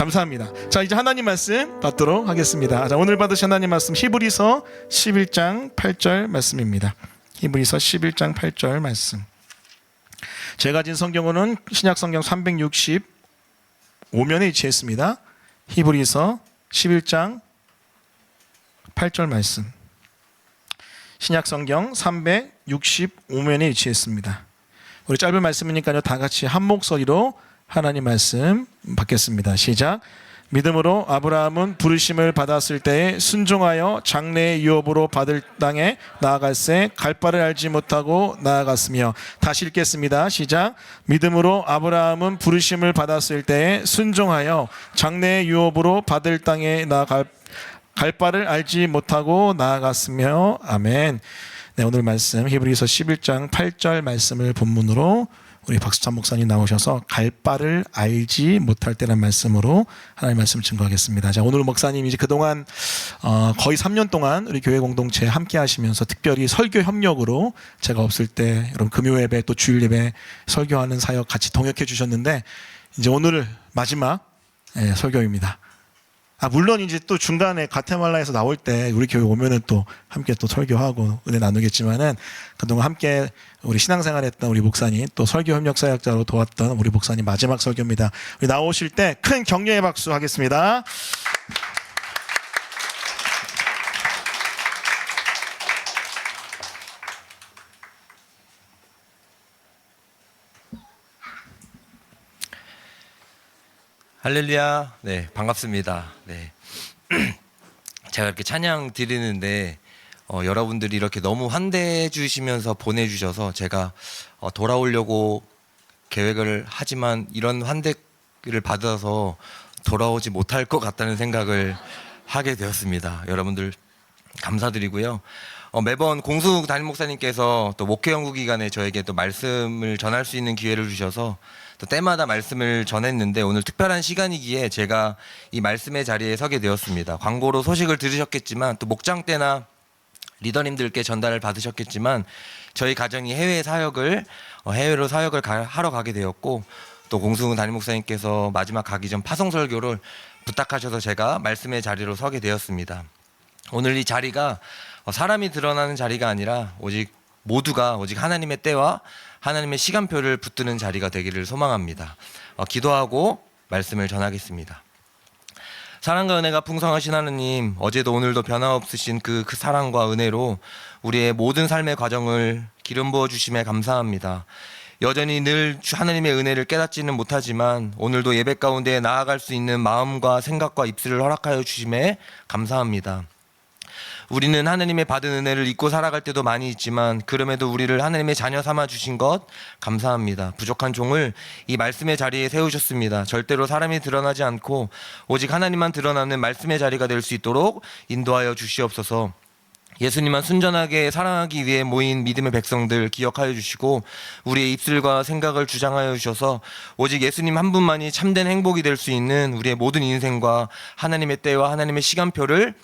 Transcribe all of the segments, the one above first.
감사합니다. 자, 이제 하나님 말씀 받도록 하겠습니다. 자, 오늘 받으신 하나님 말씀 히브리서 11장 8절 말씀입니다. 히브리서 11장 8절 말씀. 제가 가진 성경으로는 신약 성경 365면에 위치했습니다. 히브리서 11장 8절 말씀. 신약 성경 365면에 위치했습니다. 우리 짧은 말씀이니까요, 다 같이 한 목소리로 하나님 말씀 받겠습니다. 시작. 믿음으로 아브라함은 부르심을 받았을 때에 순종하여 장래의 유업으로 받을 땅에 나아갈새 갈 바를 알지 못하고 나아갔으며. 다시 읽겠습니다. 시작. 믿음으로 아브라함은 부르심을 받았을 때에 순종하여 장래의 유업으로 받을 땅에 나아갈 바를 알지 못하고 나아갔으며. 아멘. 네, 오늘 말씀 히브리서 11장 8절 말씀을 본문으로 우리 박수찬 목사님 나오셔서 갈 바를 알지 못할 때라는 말씀으로 하나님 말씀 증거하겠습니다. 자, 오늘 목사님 이제 그동안 거의 3년 동안 우리 교회 공동체 함께 하시면서 특별히 설교 협력으로 제가 없을 때 여러분 금요 예배 또 주일 예배 설교하는 사역 같이 동역해 주셨는데 이제 오늘 마지막 설교입니다. 물론 이제 또 중간에 과테말라에서 나올 때 우리 교회 오면은 또 함께 또 설교하고 은혜 나누겠지만은 그동안 함께 우리 신앙생활했던 우리 목사님 또 설교 협력 사역자로 도왔던 우리 목사님 마지막 설교입니다. 우리 나오실 때 큰 격려의 박수 하겠습니다. 할렐루야. 네, 반갑습니다. 네. 제가 이렇게 찬양 드리는데 여러분들이 이렇게 너무 환대해 주시면서 보내주셔서 제가 돌아오려고 계획을 하지만 이런 환대를 받아서 돌아오지 못할 것 같다는 생각을 하게 되었습니다. 여러분들 감사드리고요. 매번 공수 담임 목사님께서 또 목회 연구 기간에 저에게 또 말씀을 전할 수 있는 기회를 주셔서 또 때마다 말씀을 전했는데 오늘 특별한 시간이기에 제가 이 말씀의 자리에 서게 되었습니다. 광고로 소식을 들으셨겠지만 또 목장 때나 리더님들께 전달을 받으셨겠지만 저희 가정이 해외로 사역을 하러 가게 되었고 또 공수 담임 목사님께서 마지막 가기 전 파송 설교를 부탁하셔서 제가 말씀의 자리로 서게 되었습니다. 오늘 이 자리가 사람이 드러나는 자리가 아니라 오직 하나님의 때와 하나님의 시간표를 붙드는 자리가 되기를 소망합니다. 기도하고 말씀을 전하겠습니다. 사랑과 은혜가 풍성하신 하느님, 어제도 오늘도 변함없으신 그 사랑과 은혜로 우리의 모든 삶의 과정을 기름 부어 주심에 감사합니다. 여전히 늘 하나님의 은혜를 깨닫지는 못하지만 오늘도 예배 가운데 나아갈 수 있는 마음과 생각과 입술을 허락하여 주심에 감사합니다. 우리는 하나님의 받은 은혜를 잊고 살아갈 때도 많이 있지만 그럼에도 우리를 하나님의 자녀 삼아 주신 것 감사합니다. 부족한 종을 이 말씀의 자리에 세우셨습니다. 절대로 사람이 드러나지 않고 오직 하나님만 드러나는 말씀의 자리가 될 수 있도록 인도하여 주시옵소서. 예수님만 순전하게 사랑하기 위해 모인 믿음의 백성들 기억하여 주시고 우리의 입술과 생각을 주장하여 주셔서 오직 예수님 한 분만이 참된 행복이 될 수 있는 우리의 모든 인생과 하나님의 때와 하나님의 시간표를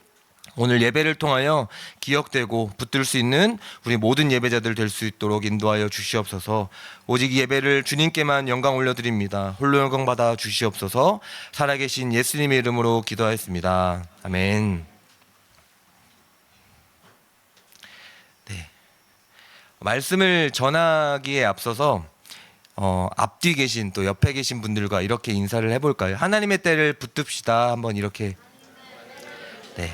오늘 예배를 통하여 기억되고 붙들 수 있는 우리 모든 예배자들 될 수 있도록 인도하여 주시옵소서. 오직 이 예배를 주님께만 영광 올려드립니다. 홀로 영광 받아 주시옵소서. 살아계신 예수님의 이름으로 기도하였습니다. 아멘. 네. 말씀을 전하기에 앞서서 앞뒤 계신 또 옆에 계신 분들과 이렇게 인사를 해볼까요? 하나님의 때를 붙듭시다. 한번 이렇게. 네.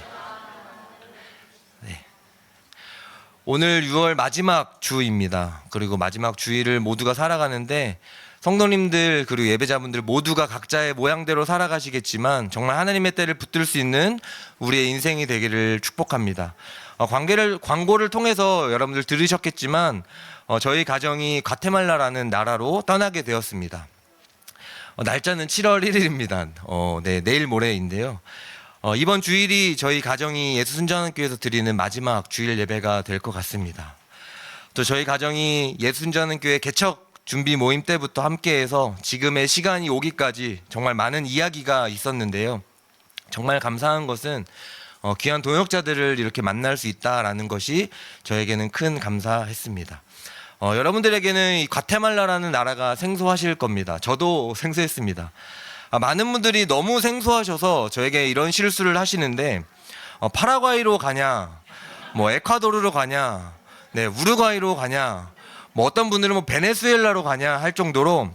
오늘 6월 마지막 주입니다. 그리고 마지막 주일을 모두가 살아가는데 성도님들 그리고 예배자분들 모두가 각자의 모양대로 살아가시겠지만 정말 하나님의 때를 붙들 수 있는 우리의 인생이 되기를 축복합니다. 광고를 통해서 여러분들 들으셨겠지만 저희 가정이 과테말라라는 나라로 떠나게 되었습니다. 날짜는 7월 1일입니다. 내일 모레인데요. 이번 주일이 저희 가정이 예수순전교회에서 드리는 마지막 주일 예배가 될 것 같습니다. 또 저희 가정이 예수순전교회 개척 준비 모임 때부터 함께해서 지금의 시간이 오기까지 정말 많은 이야기가 있었는데요. 정말 감사한 것은 귀한 동역자들을 이렇게 만날 수 있다라는 것이 저에게는 큰 감사했습니다. 여러분들에게는 이 과테말라라는 나라가 생소하실 겁니다. 저도 생소했습니다. 많은 분들이 너무 생소하셔서 저에게 이런 실수를 하시는데 파라과이로 가냐, 뭐 에콰도르로 가냐, 네, 우루과이로 가냐, 뭐 어떤 분들은 뭐 베네수엘라로 가냐 할 정도로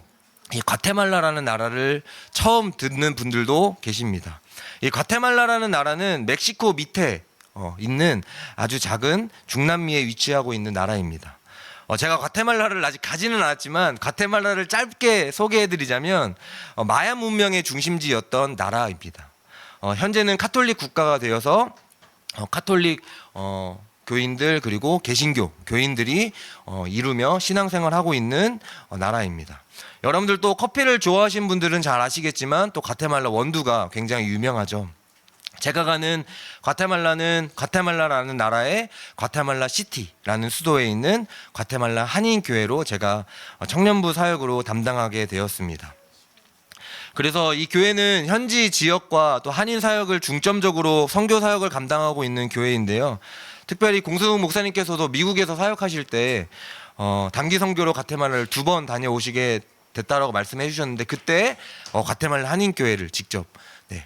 이 과테말라라는 나라를 처음 듣는 분들도 계십니다. 이 과테말라라는 나라는 멕시코 밑에 있는 아주 작은 중남미에 위치하고 있는 나라입니다. 제가 과테말라를 아직 가지는 않았지만 과테말라를 짧게 소개해드리자면 마야 문명의 중심지였던 나라입니다. 현재는 카톨릭 국가가 되어서 카톨릭 교인들 그리고 개신교 교인들이 이루며 신앙생활하고 있는 나라입니다. 여러분들 또 커피를 좋아하시는 분들은 잘 아시겠지만 또 과테말라 원두가 굉장히 유명하죠. 제가 가는 과테말라는 과테말라라는 나라의 과테말라 시티라는 수도에 있는 과테말라 한인교회로 제가 청년부 사역으로 담당하게 되었습니다. 그래서 이 교회는 현지 지역과 또 한인 사역을 중점적으로 선교 사역을 감당하고 있는 교회인데요. 특별히 공수욱 목사님께서도 미국에서 사역하실 때 단기 선교로 과테말라를 2번 다녀오시게 됐다라고 말씀해 주셨는데 그때 과테말라 한인교회를 직접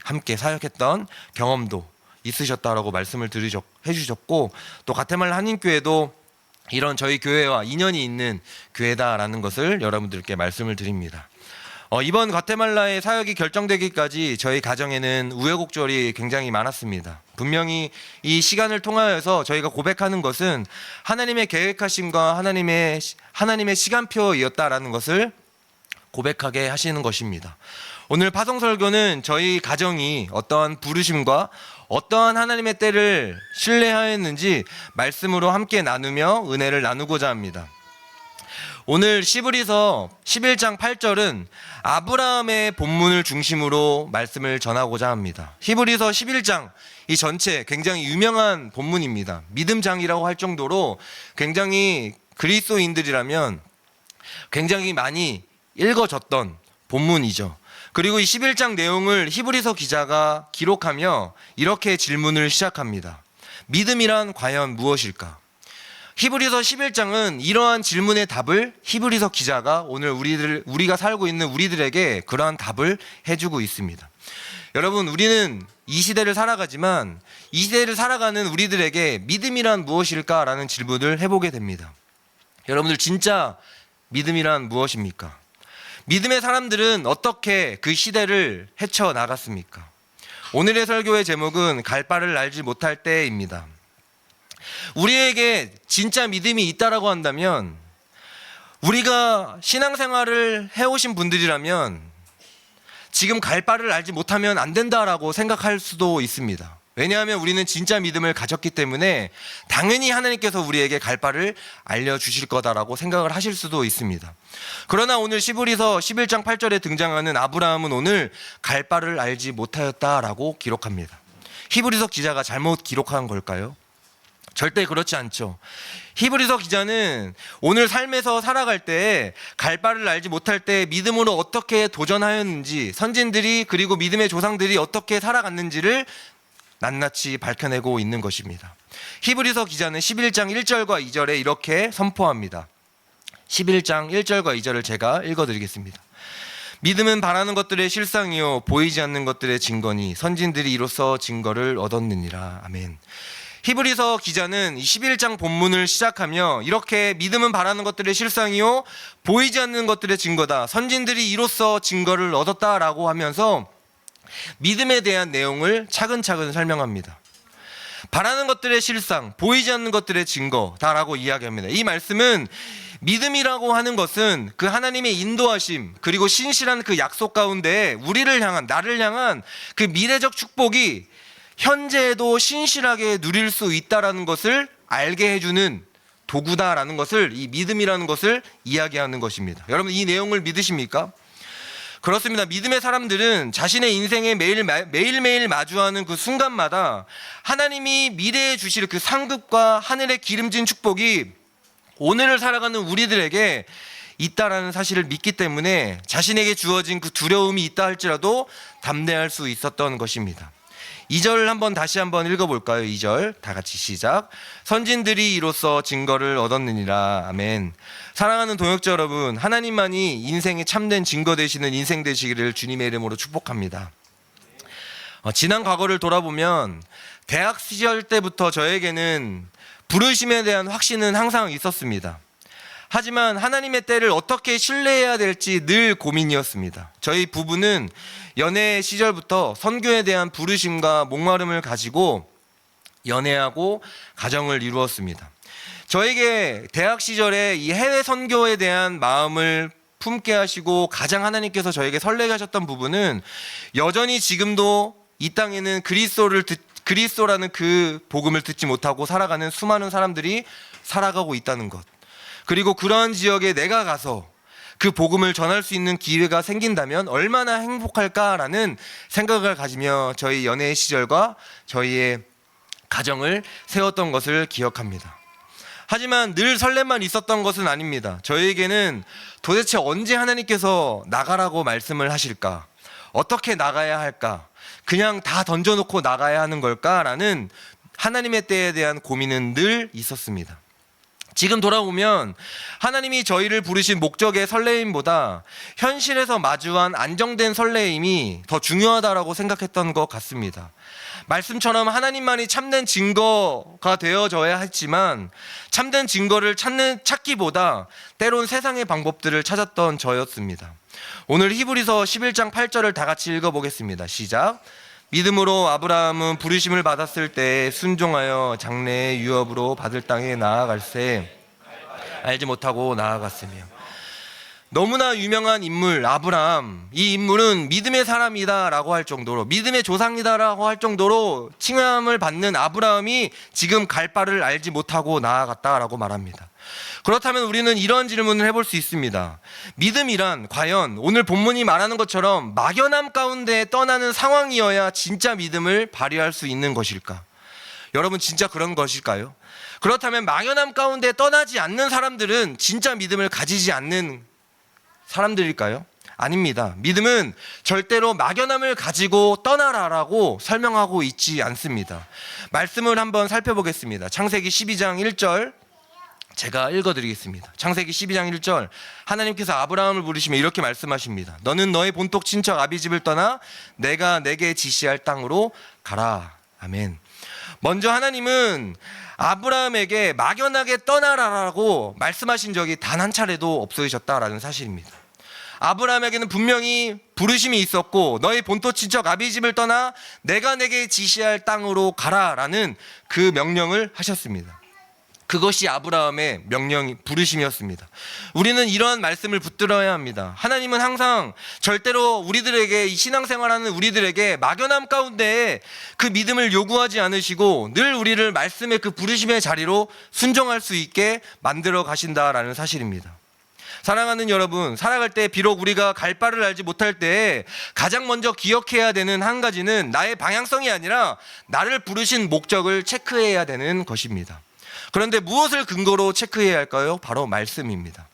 함께 사역했던 경험도 있으셨다라고 말씀을 해주셨고 또 과테말라 한인교회도 이런 저희 교회와 인연이 있는 교회다라는 것을 여러분들께 말씀을 드립니다. 이번 과테말라의 사역이 결정되기까지 저희 가정에는 우여곡절이 굉장히 많았습니다. 분명히 이 시간을 통하여서 저희가 고백하는 것은 하나님의 계획하심과 하나님의 시간표이었다라는 것을 고백하게 하시는 것입니다. 오늘 파송설교는 저희 가정이 어떠한 부르심과 어떠한 하나님의 때를 신뢰하였는지 말씀으로 함께 나누며 은혜를 나누고자 합니다. 오늘 시브리서 11장 8절은 아브라함의 본문을 중심으로 말씀을 전하고자 합니다. 히브리서 11장 이 전체 굉장히 유명한 본문입니다. 믿음장이라고 할 정도로 굉장히 그리스도인들이라면 굉장히 많이 읽어졌던 본문이죠. 그리고 이 11장 내용을 히브리서 기자가 기록하며 이렇게 질문을 시작합니다. 믿음이란 과연 무엇일까? 히브리서 11장은 이러한 질문의 답을 히브리서 기자가 오늘 우리가 살고 있는 우리들에게 그러한 답을 해주고 있습니다. 여러분, 우리는 이 시대를 살아가지만 이 시대를 살아가는 우리들에게 믿음이란 무엇일까라는 질문을 해보게 됩니다. 여러분들 진짜 믿음이란 무엇입니까? 믿음의 사람들은 어떻게 그 시대를 헤쳐나갔습니까? 오늘의 설교의 제목은 갈 바를 알지 못할 때입니다. 우리에게 진짜 믿음이 있다라고 한다면 우리가 신앙생활을 해오신 분들이라면 지금 갈 바를 알지 못하면 안 된다라고 생각할 수도 있습니다. 왜냐하면 우리는 진짜 믿음을 가졌기 때문에 당연히 하나님께서 우리에게 갈 바를 알려주실 거다라고 생각을 하실 수도 있습니다. 그러나 오늘 시브리서 11장 8절에 등장하는 아브라함은 오늘 갈 바를 알지 못하였다라고 기록합니다. 히브리서 기자가 잘못 기록한 걸까요? 절대 그렇지 않죠. 히브리서 기자는 오늘 삶에서 살아갈 때 갈 바를 알지 못할 때 믿음으로 어떻게 도전하였는지 선진들이 그리고 믿음의 조상들이 어떻게 살아갔는지를 낱낱이 밝혀내고 있는 것입니다. 히브리서 기자는 11장 1절과 2절에 이렇게 선포합니다. 11장 1절과 2절을 제가 읽어드리겠습니다. 믿음은 바라는 것들의 실상이요 보이지 않는 것들의 증거니 선진들이 이로써 증거를 얻었느니라. 아멘. 히브리서 기자는 11장 본문을 시작하며 이렇게 믿음은 바라는 것들의 실상이요 보이지 않는 것들의 증거다. 선진들이 이로써 증거를 얻었다라고 하면서 믿음에 대한 내용을 차근차근 설명합니다. 바라는 것들의 실상, 보이지 않는 것들의 증거다라고 이야기합니다. 이 말씀은 믿음이라고 하는 것은 그 하나님의 인도하심 그리고 신실한 그 약속 가운데 우리를 향한 나를 향한 그 미래적 축복이 현재에도 신실하게 누릴 수 있다라는 것을 알게 해주는 도구다라는 것을 이 믿음이라는 것을 이야기하는 것입니다. 여러분 이 내용을 믿으십니까? 그렇습니다. 믿음의 사람들은 자신의 인생에 매일매일 마주하는 그 순간마다 하나님이 미래에 주실 그 상급과 하늘의 기름진 축복이 오늘을 살아가는 우리들에게 있다라는 사실을 믿기 때문에 자신에게 주어진 그 두려움이 있다 할지라도 담대할 수 있었던 것입니다. 2절 한번 다시 한번 읽어볼까요? 2절 다 같이 시작. 선진들이 이로써 증거를 얻었느니라. 아멘. 사랑하는 동역자 여러분, 하나님만이 인생의 참된 증거 되시는 인생 되시기를 주님의 이름으로 축복합니다. 지난 과거를 돌아보면 대학 시절 때부터 저에게는 부르심에 대한 확신은 항상 있었습니다. 하지만 하나님의 때를 어떻게 신뢰해야 될지 늘 고민이었습니다. 저희 부부는 연애 시절부터 선교에 대한 부르심과 목마름을 가지고 연애하고 가정을 이루었습니다. 저에게 대학 시절에 이 해외 선교에 대한 마음을 품게 하시고 가장 하나님께서 저에게 설레게 하셨던 부분은 여전히 지금도 이 땅에는 그리스도라는 그 복음을 듣지 못하고 살아가는 수많은 사람들이 살아가고 있다는 것. 그리고 그런 지역에 내가 가서 그 복음을 전할 수 있는 기회가 생긴다면 얼마나 행복할까라는 생각을 가지며 저희 연애 시절과 저희의 가정을 세웠던 것을 기억합니다. 하지만 늘 설렘만 있었던 것은 아닙니다. 저희에게는 도대체 언제 하나님께서 나가라고 말씀을 하실까? 어떻게 나가야 할까? 그냥 다 던져놓고 나가야 하는 걸까라는 하나님의 때에 대한 고민은 늘 있었습니다. 지금 돌아보면 하나님이 저희를 부르신 목적의 설레임보다 현실에서 마주한 안정된 설레임이 더 중요하다라고 생각했던 것 같습니다. 말씀처럼 하나님만이 참된 증거가 되어져야 했지만 참된 증거를 찾기보다 때론 세상의 방법들을 찾았던 저였습니다. 오늘 히브리서 11장 8절을 다 같이 읽어보겠습니다. 시작. 믿음으로 아브라함은 부르심을 받았을 때 순종하여 장래의 유업으로 받을 땅에 나아갈새 알지 못하고 나아갔으며. 너무나 유명한 인물 아브라함, 이 인물은 믿음의 사람이다라고 할 정도로, 믿음의 조상이다라고 할 정도로 칭함을 받는 아브라함이 지금 갈 바를 알지 못하고 나아갔다라고 말합니다. 그렇다면 우리는 이런 질문을 해볼 수 있습니다. 믿음이란 과연 오늘 본문이 말하는 것처럼 막연함 가운데 떠나는 상황이어야 진짜 믿음을 발휘할 수 있는 것일까? 여러분, 진짜 그런 것일까요? 그렇다면 막연함 가운데 떠나지 않는 사람들은 진짜 믿음을 가지지 않는 사람들일까요? 아닙니다. 믿음은 절대로 막연함을 가지고 떠나라라고 설명하고 있지 않습니다. 말씀을 한번 살펴보겠습니다. 창세기 12장 1절 제가 읽어드리겠습니다. 창세기 12장 1절 하나님께서 아브라함을 부르시며 이렇게 말씀하십니다. 너는 너의 본토 친척 아비집을 떠나 내가 내게 지시할 땅으로 가라. 아멘. 먼저 하나님은 아브라함에게 막연하게 떠나라라고 말씀하신 적이 단 한 차례도 없으셨다라는 사실입니다. 아브라함에게는 분명히 부르심이 있었고 너의 본토 친척 아비집을 떠나 내가 내게 지시할 땅으로 가라라는 그 명령을 하셨습니다. 그것이 아브라함의 부르심이었습니다. 우리는 이러한 말씀을 붙들어야 합니다. 하나님은 항상 절대로 우리들에게, 이 신앙생활하는 우리들에게 막연함 가운데 그 믿음을 요구하지 않으시고 늘 우리를 말씀의 그 부르심의 자리로 순종할 수 있게 만들어 가신다라는 사실입니다. 사랑하는 여러분, 살아갈 때 비록 우리가 갈 바를 알지 못할 때 가장 먼저 기억해야 되는 한 가지는 나의 방향성이 아니라 나를 부르신 목적을 체크해야 되는 것입니다. 그런데 무엇을 근거로 체크해야 할까요? 바로 말씀입니다.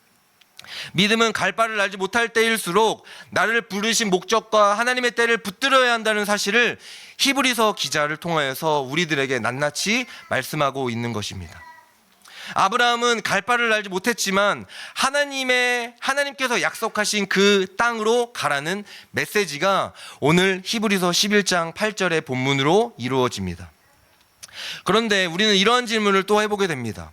믿음은 갈 바를 알지 못할 때일수록 나를 부르신 목적과 하나님의 때를 붙들어야 한다는 사실을 히브리서 기자를 통하여서 우리들에게 낱낱이 말씀하고 있는 것입니다. 아브라함은 갈 바를 알지 못했지만 하나님께서 약속하신 그 땅으로 가라는 메시지가 오늘 히브리서 11장 8절의 본문으로 이루어집니다. 그런데 우리는 이러한 질문을 또 해보게 됩니다.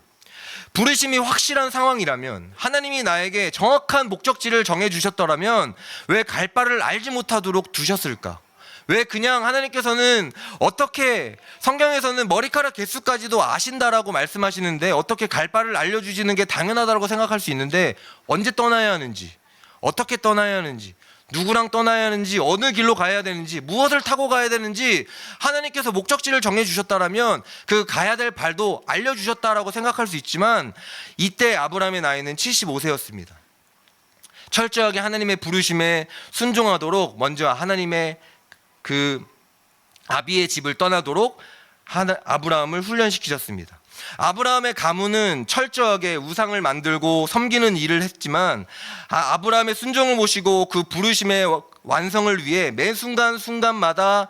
부르심이 확실한 상황이라면, 하나님이 나에게 정확한 목적지를 정해주셨더라면 왜 갈 바를 알지 못하도록 두셨을까? 왜 그냥 하나님께서는 어떻게, 성경에서는 머리카락 개수까지도 아신다라고 말씀하시는데 어떻게 갈 바를 알려주시는 게 당연하다고 생각할 수 있는데 언제 떠나야 하는지, 어떻게 떠나야 하는지, 누구랑 떠나야 하는지, 어느 길로 가야 되는지, 무엇을 타고 가야 되는지 하나님께서 목적지를 정해주셨다라면 그 가야 될 발도 알려주셨다라고 생각할 수 있지만 이때 아브라함의 나이는 75세였습니다. 철저하게 하나님의 부르심에 순종하도록 먼저 하나님의 그 아비의 집을 떠나도록 아브라함을 훈련시키셨습니다. 아브라함의 가문은 철저하게 우상을 만들고 섬기는 일을 했지만 아브라함의 순종을 모시고 그 부르심의 완성을 위해 매 순간순간마다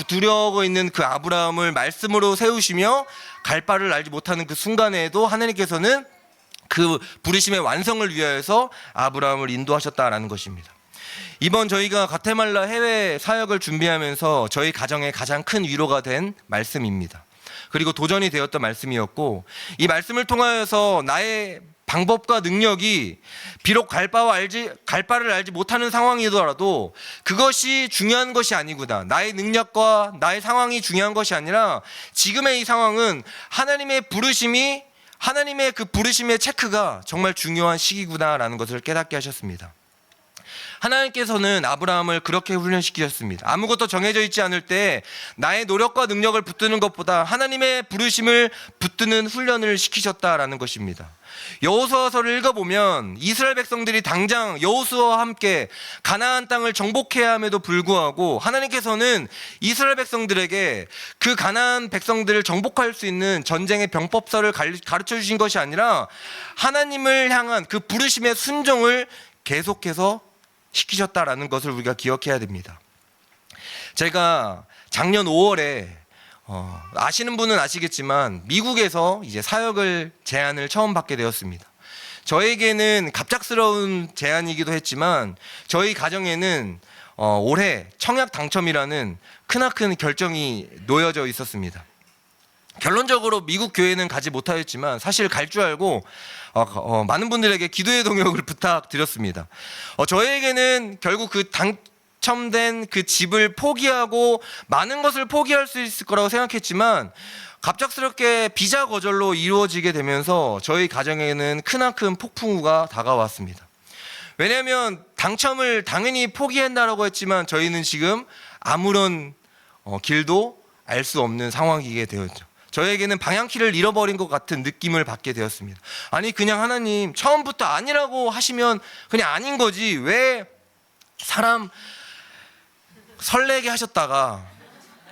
두려워 있는 그 아브라함을 말씀으로 세우시며 갈 바를 알지 못하는 그 순간에도 하나님께서는 그 부르심의 완성을 위하여서 아브라함을 인도하셨다라는 것입니다. 이번 저희가 과테말라 해외 사역을 준비하면서 저희 가정에 가장 큰 위로가 된 말씀입니다. 그리고 도전이 되었던 말씀이었고, 이 말씀을 통하여서 나의 방법과 능력이 비록 갈 바를 알지 못하는 상황이더라도 그것이 중요한 것이 아니구나. 나의 능력과 나의 상황이 중요한 것이 아니라 지금의 이 상황은 하나님의 그 부르심의 체크가 정말 중요한 시기구나라는 것을 깨닫게 하셨습니다. 하나님께서는 아브라함을 그렇게 훈련시키셨습니다. 아무것도 정해져 있지 않을 때 나의 노력과 능력을 붙드는 것보다 하나님의 부르심을 붙드는 훈련을 시키셨다라는 것입니다. 여호수아서를 읽어보면 이스라엘 백성들이 당장 여호수아와 함께 가나안 땅을 정복해야 함에도 불구하고 하나님께서는 이스라엘 백성들에게 그 가나안 백성들을 정복할 수 있는 전쟁의 병법서를 가르쳐 주신 것이 아니라 하나님을 향한 그 부르심의 순종을 계속해서 시키셨다라는 것을 우리가 기억해야 됩니다. 제가 작년 5월에 아시는 분은 아시겠지만 미국에서 이제 사역을 제안을 처음 받게 되었습니다. 저에게는 갑작스러운 제안이기도 했지만 저희 가정에는 올해 청약 당첨이라는 크나큰 결정이 놓여져 있었습니다. 결론적으로 미국 교회는 가지 못하였지만 사실 갈 줄 알고 많은 분들에게 기도의 동역을 부탁드렸습니다. 저에게는 결국 그 당첨된 그 집을 포기하고 많은 것을 포기할 수 있을 거라고 생각했지만 갑작스럽게 비자 거절로 이루어지게 되면서 저희 가정에는 크나큰 폭풍우가 다가왔습니다. 왜냐하면 당첨을 당연히 포기한다라고 했지만 저희는 지금 아무런 길도 알 수 없는 상황이게 되었죠. 저에게는 방향키를 잃어버린 것 같은 느낌을 받게 되었습니다. 아니 그냥 하나님 처음부터 아니라고 하시면 그냥 아닌 거지 왜 사람 설레게 하셨다가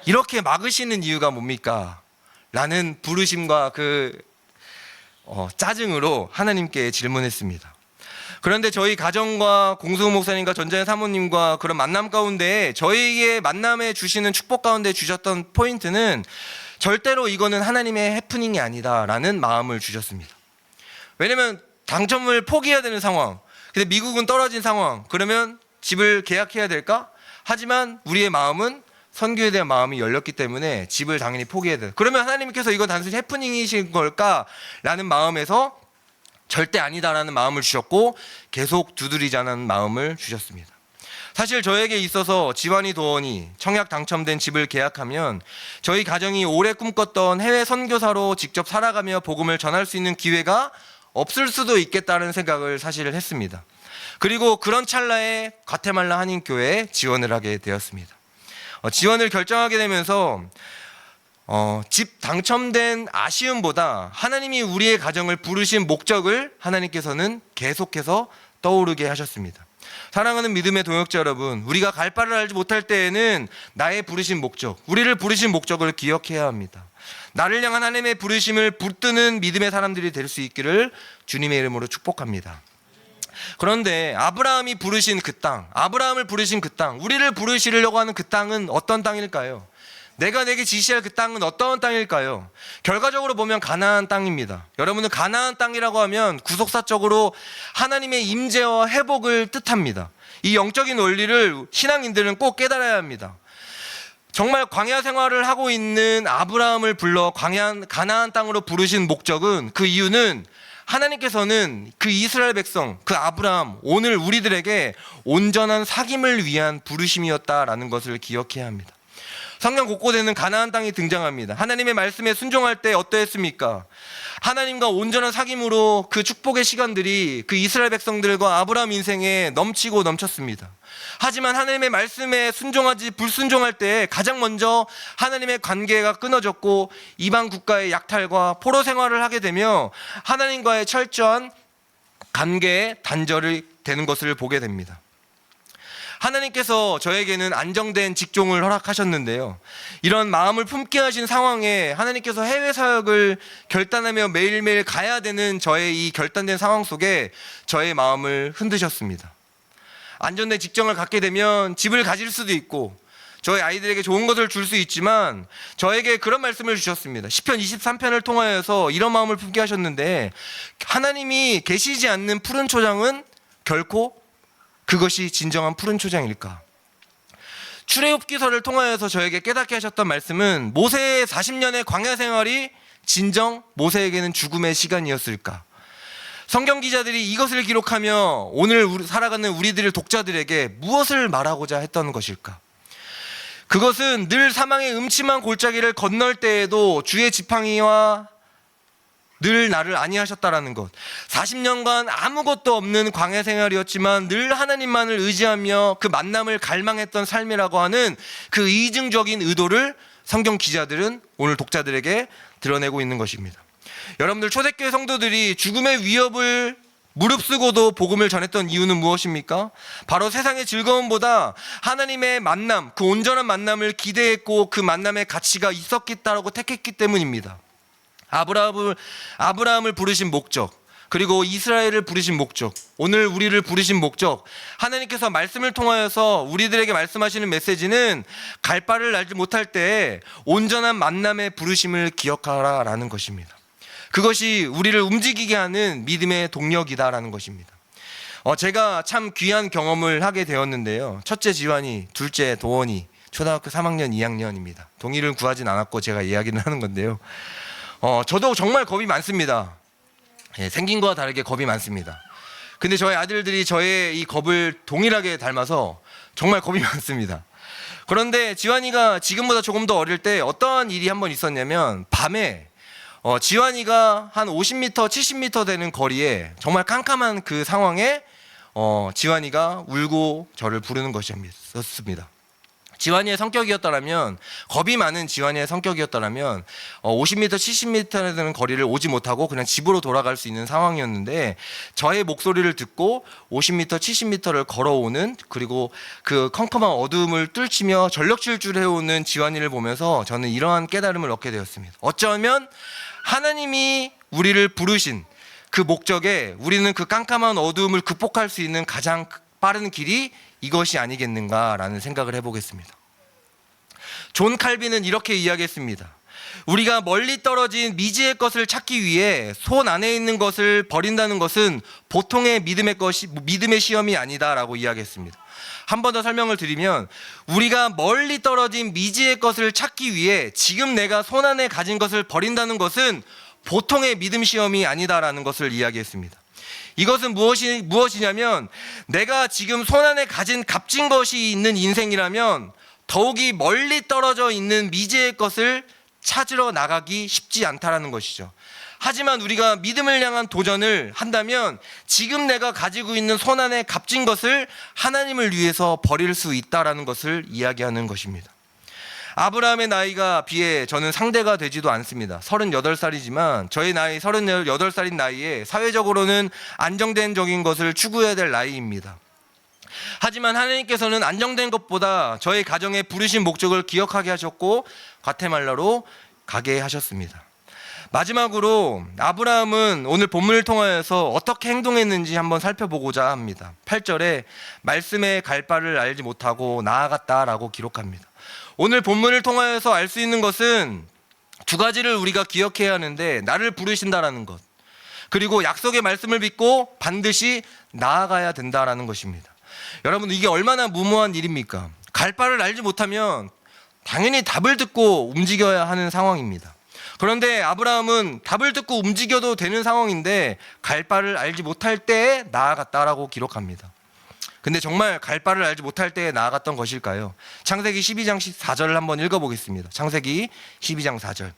이렇게 막으시는 이유가 뭡니까? 라는 부르심과 그 짜증으로 하나님께 질문했습니다. 그런데 저희 가정과 공수호 목사님과 전자의 사모님과 그런 만남 가운데 저희에게 만남에 주시는 축복 가운데 주셨던 포인트는 절대로 이거는 하나님의 해프닝이 아니다라는 마음을 주셨습니다. 왜냐면 당첨을 포기해야 되는 상황, 근데 미국은 떨어진 상황, 그러면 집을 계약해야 될까? 하지만 우리의 마음은 선교에 대한 마음이 열렸기 때문에 집을 당연히 포기해야 돼. 그러면 하나님께서 이건 단순히 해프닝이신 걸까? 라는 마음에서 절대 아니다라는 마음을 주셨고 계속 두드리자는 마음을 주셨습니다. 사실 저에게 있어서 지환이 도원이 청약 당첨된 집을 계약하면 저희 가정이 오래 꿈꿨던 해외 선교사로 직접 살아가며 복음을 전할 수 있는 기회가 없을 수도 있겠다는 생각을 사실 했습니다. 그리고 그런 찰나에 과테말라 한인교회에 지원을 하게 되었습니다. 지원을 결정하게 되면서 집 당첨된 아쉬움보다 하나님이 우리의 가정을 부르신 목적을 하나님께서는 계속해서 떠오르게 하셨습니다. 사랑하는 믿음의 동역자 여러분, 우리가 갈 바를 알지 못할 때에는 나의 부르신 목적, 우리를 부르신 목적을 기억해야 합니다. 나를 향한 하나님의 부르심을 붙드는 믿음의 사람들이 될 수 있기를 주님의 이름으로 축복합니다. 그런데 아브라함이 부르신 그 땅, 아브라함을 부르신 그 땅, 우리를 부르시려고 하는 그 땅은 어떤 땅일까요? 내가 내게 지시할 그 땅은 어떤 땅일까요? 결과적으로 보면 가나안 땅입니다. 여러분은 가나안 땅이라고 하면 구속사적으로 하나님의 임재와 회복을 뜻합니다. 이 영적인 원리를 신앙인들은 꼭 깨달아야 합니다. 정말 광야 생활을 하고 있는 아브라함을 불러 가나안 땅으로 부르신 목적은, 그 이유는 하나님께서는 그 이스라엘 백성, 그 아브라함, 오늘 우리들에게 온전한 사귐을 위한 부르심이었다라는 것을 기억해야 합니다. 성경 곳곳에는 가나안 땅이 등장합니다. 하나님의 말씀에 순종할 때 어떠했습니까? 하나님과 온전한 사귐으로 그 축복의 시간들이 그 이스라엘 백성들과 아브라함 인생에 넘치고 넘쳤습니다. 하지만 하나님의 말씀에 순종하지 불순종할 때 가장 먼저 하나님의 관계가 끊어졌고 이방 국가의 약탈과 포로 생활을 하게 되며 하나님과의 철저한 관계에 단절이 되는 것을 보게 됩니다. 하나님께서 저에게는 안정된 직종을 허락하셨는데요, 이런 마음을 품게 하신 상황에 하나님께서 해외 사역을 결단하며 매일매일 가야 되는 저의 이 결단된 상황 속에 저의 마음을 흔드셨습니다. 안정된 직종을 갖게 되면 집을 가질 수도 있고 저희 아이들에게 좋은 것을 줄 수 있지만 저에게 그런 말씀을 주셨습니다. 시편 23편을 통하여서 이런 마음을 품게 하셨는데, 하나님이 계시지 않는 푸른 초장은 결코 그것이 진정한 푸른 초장일까? 출애굽기서를 통하여서 저에게 깨닫게 하셨던 말씀은, 모세의 40년의 광야 생활이 진정 모세에게는 죽음의 시간이었을까? 성경 기자들이 이것을 기록하며 오늘 살아가는 우리들의 독자들에게 무엇을 말하고자 했던 것일까? 그것은 늘 사망의 음침한 골짜기를 건널 때에도 주의 지팡이와 늘 나를 안위하셨다라는 것. 40년간 아무것도 없는 광야 생활이었지만 늘 하나님만을 의지하며 그 만남을 갈망했던 삶이라고 하는 그 이중적인 의도를 성경 기자들은 오늘 독자들에게 드러내고 있는 것입니다. 여러분들, 초대교회 성도들이 죽음의 위협을 무릅쓰고도 복음을 전했던 이유는 무엇입니까? 바로 세상의 즐거움보다 하나님의 만남, 그 온전한 만남을 기대했고 그 만남의 가치가 있었겠다라고 택했기 때문입니다. 아브라함을 부르신 목적, 그리고 이스라엘을 부르신 목적, 오늘 우리를 부르신 목적, 하나님께서 말씀을 통하여서 우리들에게 말씀하시는 메시지는 갈 바를 알지 못할 때 온전한 만남의 부르심을 기억하라라는 것입니다. 그것이 우리를 움직이게 하는 믿음의 동력이다라는 것입니다. 제가 참 귀한 경험을 하게 되었는데요. 첫째 지환이, 둘째 도원이 초등학교 3학년 2학년입니다. 동의를 구하진 않았고 제가 이야기를 하는 건데요. 저도 정말 겁이 많습니다. 생긴 거와 다르게 겁이 많습니다. 근데 저희 아들들이 저의 이 겁을 동일하게 닮아서 정말 겁이 많습니다. 그런데 지환이가 지금보다 조금 더 어릴 때 어떠한 일이 한번 있었냐면, 밤에 지환이가 한 50m, 70m 되는 거리에 정말 깜깜한 그 상황에 지환이가 울고 저를 부르는 것이었습니다. 지환이의 성격이었더라면, 겁이 많은 지환이의 성격이었더라면 50m, 70m 되는 거리를 오지 못하고 그냥 집으로 돌아갈 수 있는 상황이었는데, 저의 목소리를 듣고 50m, 70m를 걸어오는, 그리고 그 컴컴한 어두움을 뚫치며 전력 질주해오는 지환이를 보면서 저는 이러한 깨달음을 얻게 되었습니다. 어쩌면 하나님이 우리를 부르신 그 목적에 우리는 그 깜깜한 어두움을 극복할 수 있는 가장 빠른 길이 이것이 아니겠는가라는 생각을 해보겠습니다. 존 칼빈은 이렇게 이야기했습니다. 우리가 멀리 떨어진 미지의 것을 찾기 위해 손 안에 있는 것을 버린다는 것은 보통의 믿음의 시험이 아니다라고 이야기했습니다. 한 번 더 설명을 드리면, 우리가 멀리 떨어진 미지의 것을 찾기 위해 지금 내가 손 안에 가진 것을 버린다는 것은 보통의 믿음 시험이 아니다라는 것을 이야기했습니다. 이것은 무엇이냐면, 내가 지금 손 안에 가진 값진 것이 있는 인생이라면 더욱이 멀리 떨어져 있는 미지의 것을 찾으러 나가기 쉽지 않다라는 것이죠. 하지만 우리가 믿음을 향한 도전을 한다면 지금 내가 가지고 있는 손 안에 값진 것을 하나님을 위해서 버릴 수 있다라는 것을 이야기하는 것입니다. 아브라함의 나이가 비해 저는 상대가 되지도 않습니다. 38살이지만 저의 나이 38살인 나이에 사회적으로는 안정된적인 것을 추구해야 될 나이입니다. 하지만 하나님께서는 안정된 것보다 저의 가정의 부르신 목적을 기억하게 하셨고 과테말라로 가게 하셨습니다. 마지막으로 아브라함은 오늘 본문을 통하여서 어떻게 행동했는지 한번 살펴보고자 합니다. 8절에 말씀의 갈 바를 알지 못하고 나아갔다라고 기록합니다. 오늘 본문을 통하여서 알 수 있는 것은 두 가지를 우리가 기억해야 하는데, 나를 부르신다라는 것, 그리고 약속의 말씀을 믿고 반드시 나아가야 된다라는 것입니다. 여러분, 이게 얼마나 무모한 일입니까? 갈 바를 알지 못하면 당연히 답을 듣고 움직여야 하는 상황입니다. 그런데 아브라함은 답을 듣고 움직여도 되는 상황인데 갈 바를 알지 못할 때에 나아갔다라고 기록합니다. 근데 정말 갈 바를 알지 못할 때에 나아갔던 것일까요? 창세기 12장 4절을 한번 읽어보겠습니다. 창세기 12장 4절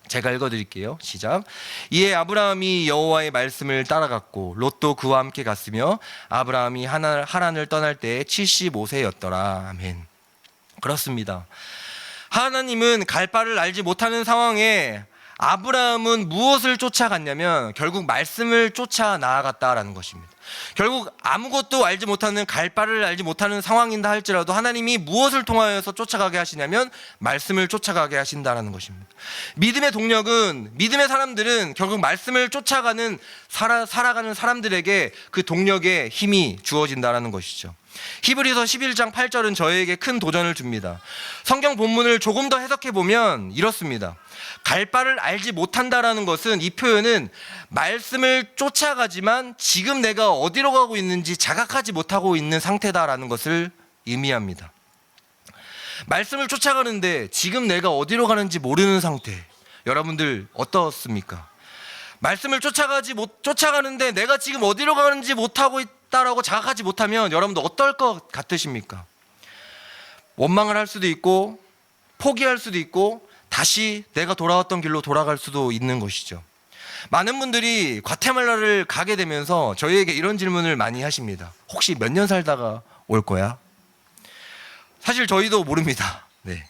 제가 읽어드릴게요. 시작. 이에 아브라함이 여호와의 말씀을 따라갔고 롯도 그와 함께 갔으며 아브라함이 하란을 떠날 때에 75세였더라. 아멘. 그렇습니다. 하나님은 갈 바를 알지 못하는 상황에 아브라함은 무엇을 쫓아갔냐면 결국 말씀을 쫓아 나아갔다라는 것입니다. 결국 아무것도 알지 못하는, 갈 바를 알지 못하는 상황인다 할지라도 하나님이 무엇을 통하여서 쫓아가게 하시냐면 말씀을 쫓아가게 하신다라는 것입니다. 믿음의 동력은, 믿음의 사람들은 결국 말씀을 쫓아가는 살아가는 사람들에게 그 동력의 힘이 주어진다라는 것이죠. 히브리서 11장 8절은 저에게 큰 도전을 줍니다. 성경 본문을 조금 더 해석해 보면 이렇습니다. 갈 바를 알지 못한다라는 것은, 이 표현은 말씀을 쫓아가지만 지금 내가 어디로 가고 있는지 자각하지 못하고 있는 상태다라는 것을 의미합니다. 말씀을 쫓아가는데 지금 내가 어디로 가는지 모르는 상태, 여러분들 어떻습니까? 말씀을 쫓아가는데 내가 지금 어디로 가는지 못하고 있다라고 자각하지 못하면 여러분들 어떨 것 같으십니까? 원망을 할 수도 있고 포기할 수도 있고 다시 내가 돌아왔던 길로 돌아갈 수도 있는 것이죠. 많은 분들이 과테말라를 가게 되면서 저희에게 이런 질문을 많이 하십니다. 혹시 몇 년 살다가 올 거야? 사실 저희도 모릅니다. 네.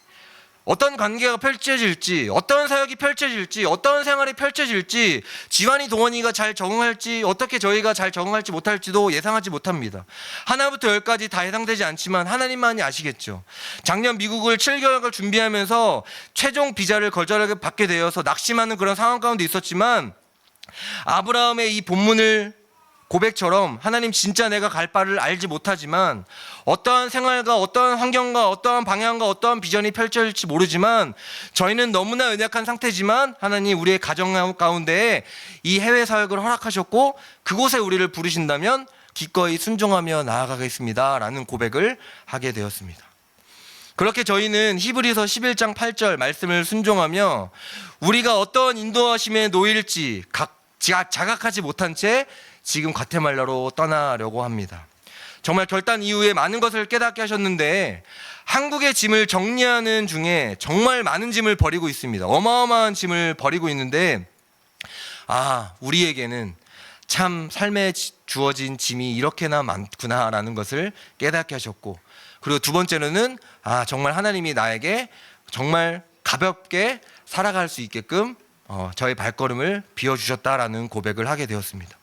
어떤 관계가 펼쳐질지, 어떤 사역이 펼쳐질지, 어떤 생활이 펼쳐질지, 지환이 동원이가 잘 적응할지, 어떻게 저희가 잘 적응할지 못할지도 예상하지 못합니다. 하나부터 열까지 다 예상되지 않지만 하나님만이 아시겠죠. 작년 미국을 7개월간 준비하면서 최종 비자를 거절하게 받게 되어서 낙심하는 그런 상황 가운데 있었지만, 아브라함의 이 본문을 고백처럼 하나님, 진짜 내가 갈 바를 알지 못하지만 어떠한 생활과 어떠한 환경과 어떠한 방향과 어떠한 비전이 펼쳐질지 모르지만 저희는 너무나 연약한 상태지만 하나님, 우리의 가정 가운데에 이 해외 사역을 허락하셨고 그곳에 우리를 부르신다면 기꺼이 순종하며 나아가겠습니다 라는 고백을 하게 되었습니다. 그렇게 저희는 히브리서 11장 8절 말씀을 순종하며 우리가 어떠한 인도하심에 놓일지 자각하지 못한 채 지금 과테말라로 떠나려고 합니다. 정말 결단 이후에 많은 것을 깨닫게 하셨는데 한국의 짐을 정리하는 중에 정말 많은 짐을 버리고 있습니다. 어마어마한 짐을 버리고 있는데, 우리에게는 참 삶에 주어진 짐이 이렇게나 많구나라는 것을 깨닫게 하셨고, 그리고 두 번째로는 정말 하나님이 나에게 정말 가볍게 살아갈 수 있게끔 저의 발걸음을 비워주셨다라는 고백을 하게 되었습니다.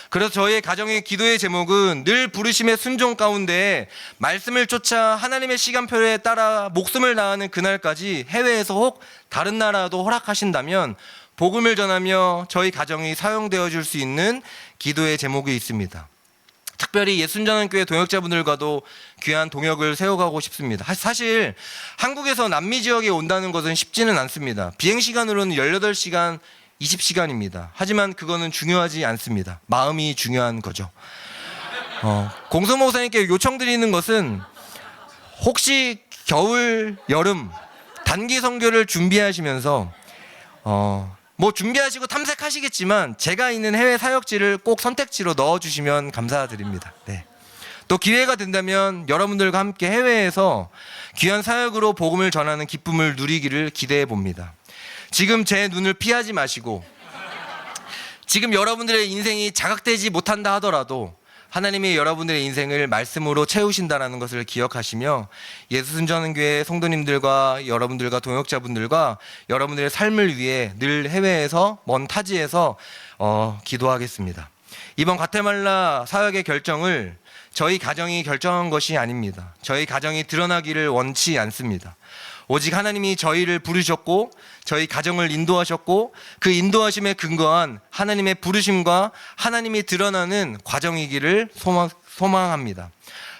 그래서 저희의 가정의 기도의 제목은 늘 부르심의 순종 가운데 말씀을 쫓아 하나님의 시간표에 따라 목숨을 다하는 그날까지 해외에서 혹 다른 나라도 허락하신다면 복음을 전하며 저희 가정이 사용되어 줄 수 있는 기도의 제목이 있습니다. 특별히 예순전환교회 동역자분들과도 귀한 동역을 세워가고 싶습니다. 사실 한국에서 남미 지역에 온다는 것은 쉽지는 않습니다. 비행시간으로는 18시간 20시간입니다. 하지만 그거는 중요하지 않습니다. 마음이 중요한 거죠. 공수 목사님께 요청드리는 것은 혹시 겨울, 여름 단기 선교를 준비하시면서 준비하시고 탐색하시겠지만 제가 있는 해외 사역지를 꼭 선택지로 넣어주시면 감사드립니다. 네. 또 기회가 된다면 여러분들과 함께 해외에서 귀한 사역으로 복음을 전하는 기쁨을 누리기를 기대해 봅니다. 지금 제 눈을 피하지 마시고, 지금 여러분들의 인생이 자각되지 못한다 하더라도 하나님이 여러분들의 인생을 말씀으로 채우신다는 것을 기억하시며 예수순전교회 성도님들과 여러분들과 동역자분들과 여러분들의 삶을 위해 늘 해외에서 먼 타지에서 기도하겠습니다. 이번 과테말라 사역의 결정을 저희 가정이 결정한 것이 아닙니다. 저희 가정이 드러나기를 원치 않습니다. 오직 하나님이 저희를 부르셨고 저희 가정을 인도하셨고 그 인도하심에 근거한 하나님의 부르심과 하나님이 드러나는 과정이기를 소망합니다.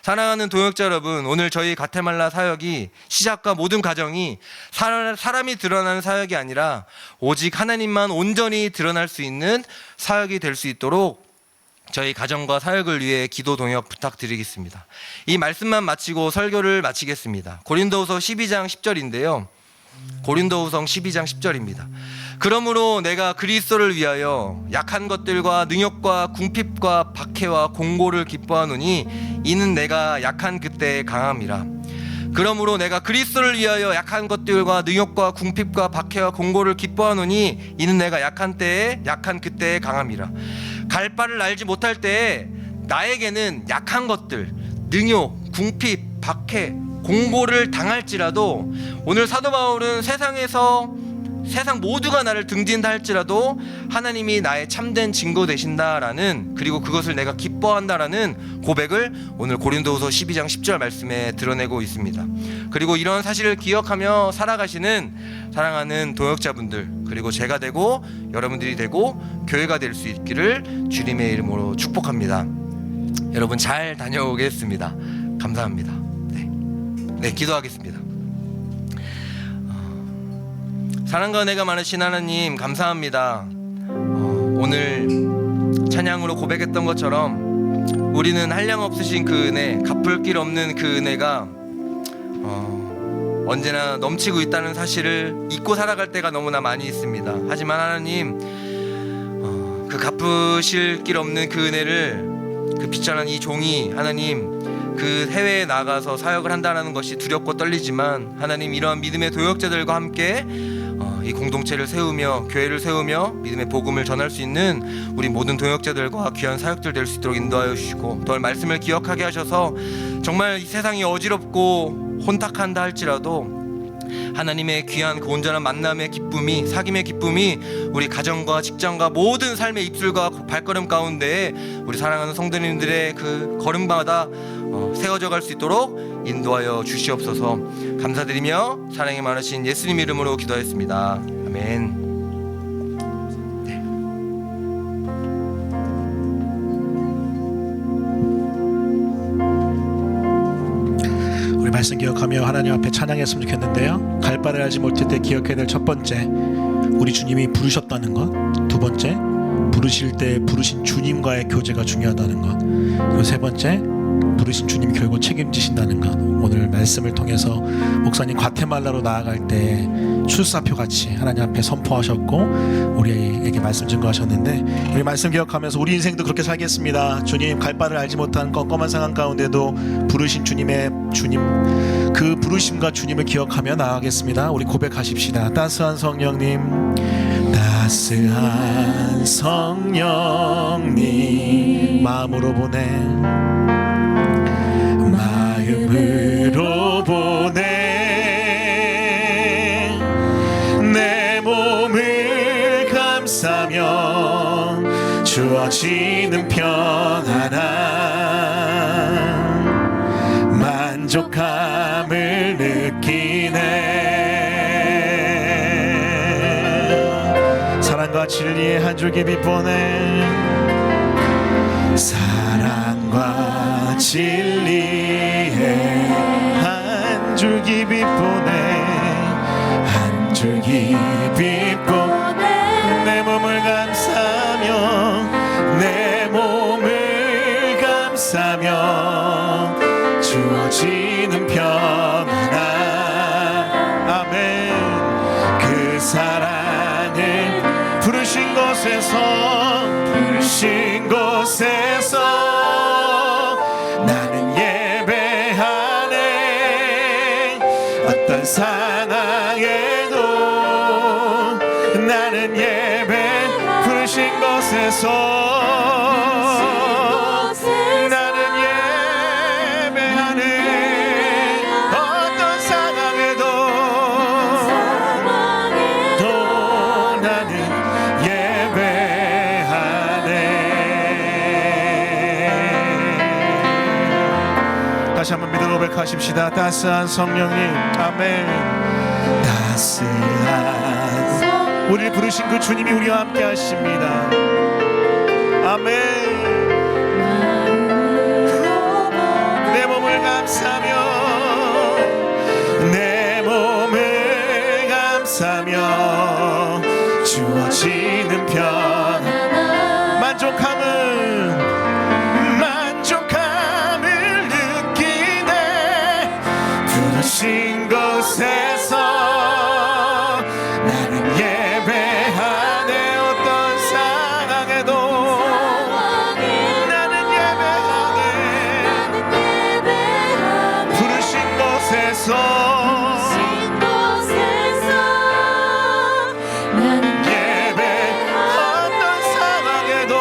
사랑하는 동역자 여러분, 오늘 저희 과테말라 사역이 시작과 모든 과정이 사람이 드러나는 사역이 아니라 오직 하나님만 온전히 드러날 수 있는 사역이 될 수 있도록 저희 가정과 사역을 위해 기도 동역 부탁드리겠습니다. 이 말씀만 마치고 설교를 마치겠습니다. 고린도후서 12장 10절인데요. 고린도후서 12장 10절입니다. 그러므로 내가 그리스도를 위하여 약한 것들과 능욕과 궁핍과 박해와 공고를 기뻐하노니 이는 내가 약한 그때에 강함이라. 그러므로 내가 그리스도를 위하여 약한 것들과 능욕과 궁핍과 박해와 공고를 기뻐하노니 이는 내가 약한 그때에 강함이라. 갈 바를 알지 못할 때에 나에게는 약한 것들, 능욕, 궁핍, 박해, 공고를 당할지라도 오늘 사도 바울은 세상 모두가 나를 등진다 할지라도 하나님이 나의 참된 증거 되신다라는, 그리고 그것을 내가 기뻐한다라는 고백을 오늘 고린도후서 12장 10절 말씀에 드러내고 있습니다. 그리고 이런 사실을 기억하며 살아가시는 사랑하는 동역자분들, 그리고 제가 되고 여러분들이 되고 교회가 될 수 있기를 주님의 이름으로 축복합니다. 여러분 잘 다녀오겠습니다. 감사합니다. 네, 기도하겠습니다. 사랑과 은혜가 많으신 하나님 감사합니다. 오늘 찬양으로 고백했던 것처럼 우리는 한량없으신 그 은혜, 갚을 길 없는 그 은혜가 언제나 넘치고 있다는 사실을 잊고 살아갈 때가 너무나 많이 있습니다. 하지만 하나님, 그 갚으실 길 없는 그 은혜를 그 비천한 이 종이 하나님 그 해외에 나가서 사역을 한다는 것이 두렵고 떨리지만 하나님, 이러한 믿음의 도역자들과 함께 이 공동체를 세우며 교회를 세우며 믿음의 복음을 전할 수 있는 우리 모든 동역자들과 귀한 사역들 될 수 있도록 인도하여 주시고, 또 말씀을 기억하게 하셔서 정말 이 세상이 어지럽고 혼탁한다 할지라도 하나님의 귀한 그 온전한 만남의 기쁨이, 사귐의 기쁨이 우리 가정과 직장과 모든 삶의 입술과 발걸음 가운데 우리 사랑하는 성도님들의 그 걸음마다 세워져 갈 수 있도록 인도하여 주시옵소서. 감사드리며 사랑이 많으신 예수님 이름으로 기도하였습니다. 아멘. 우리 말씀 기억하며 하나님 앞에 찬양했으면 좋겠는데요. 갈 바를 알지 못할 때 기억해야 될 첫 번째, 우리 주님이 부르셨다는 것. 두 번째, 부르실 때 부르신 주님과의 교제가 중요하다는 것. 그리고 세 번째, 부르신 주님이 결국 책임지신다는 것. 오늘 말씀을 통해서 목사님 과테말라로 나아갈 때 출사표 같이 하나님 앞에 선포하셨고 우리에게 말씀 증거하셨는데, 우리 말씀 기억하면서 우리 인생도 그렇게 살겠습니다. 주님, 갈 바를 알지 못한 껌껌한 상황 가운데도 부르신 주님의 그 부르심과 주님을 기억하며 나아가겠습니다. 우리 고백하십시다. 따스한 성령님, 따스한 성령님, 마음으로 보내, 마음으로 보내, 내 몸을 감싸며 주어지는 편안함, 만족함을 느끼네. 사랑과 진리의 한 줄기 빛보내, 사랑과 진리의 한 줄기 빛보내, 한 줄기 빛보내, 내 몸을 감싸며, 내 몸을 감싸며 주어지는 편안함. 아멘. 그 사랑을 부르신 곳에서 나는 예배하네. 어떤 상황에도 나는 예배, 부르신 곳에서 나는 예배하네. 어떤 상황에도 또 나는 예배하네. 다시 한번 믿음으로 고백하십시다. 따스한 성령님, 아멘. 따스한, 우리를 부르신 그 주님이 우리와 함께 하십니다. 아멘. 내 몸을 감싸며, 내 몸을 감싸며 주어지는 편안함, 만족함을 느끼네. 부르신 곳에서 나는 예배하네. 어떤 상황에도 나는 예배하네. 부르신 곳에서 나는 예배, 어떤 상황에도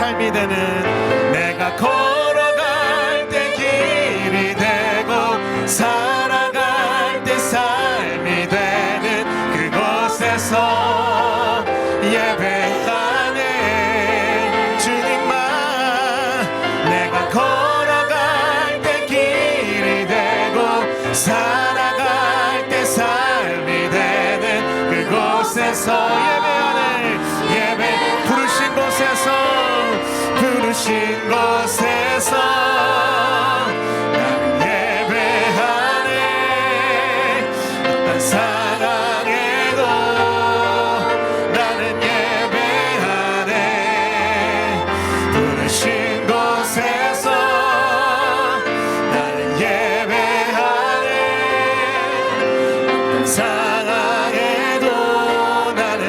삶이 되는 내가 걸어갈 때 길이 되고 살아갈 때 삶이 되는 그곳에서 예배하네 주님만 내가 걸어갈 때 길이 되고 살아갈 때 삶이 되는 그곳에서 예배하네 예배 부르신 곳에서 나는 예배하네 어떤 상황에도 나는 예배하네 부르신 곳에서 나는 예배하네 어떤 상황에도 나는